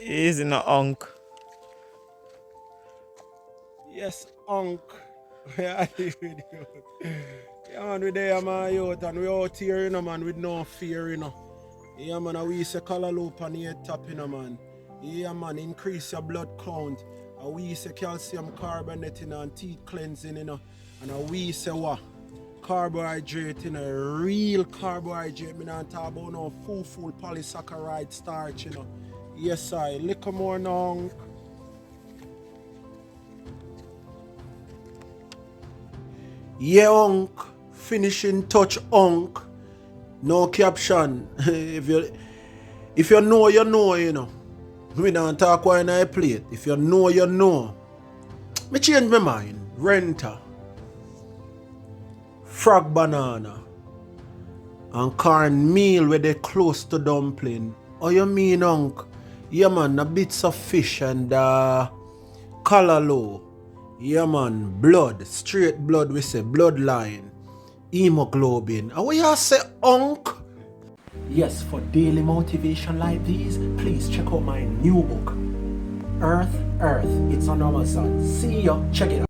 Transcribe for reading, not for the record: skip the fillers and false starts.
Easy no unk. Yes, Unc. Yeah, man, we there, man, youth, and we out here, you know, man, with no fear, you know. Yeah, man, we say color loop on your top, you know, man. Yeah, man, increase your blood count. And we say calcium carbonate, you know, and teeth cleansing, you know. And we say what? Carbohydrate, you know, real carbohydrate. Me not talk about no full polysaccharide starch, you know. Yes, I lick more now. Yeah, Unc. Finishing touch, Unc. No caption. if you know, you know, you know. We don't talk wine I plate. If you know, you know. Me change my mind. Renter, frog banana, and corn meal where they close to dumpling. Oh, you mean, Unc? Yeah, man, a bits of fish and color low. Yeah, man, blood, straight blood, we say bloodline, hemoglobin. And what you say, Unc? Yes, for daily motivation like these, please check out my new book, Earth, It's on Amazon. See ya, check it out.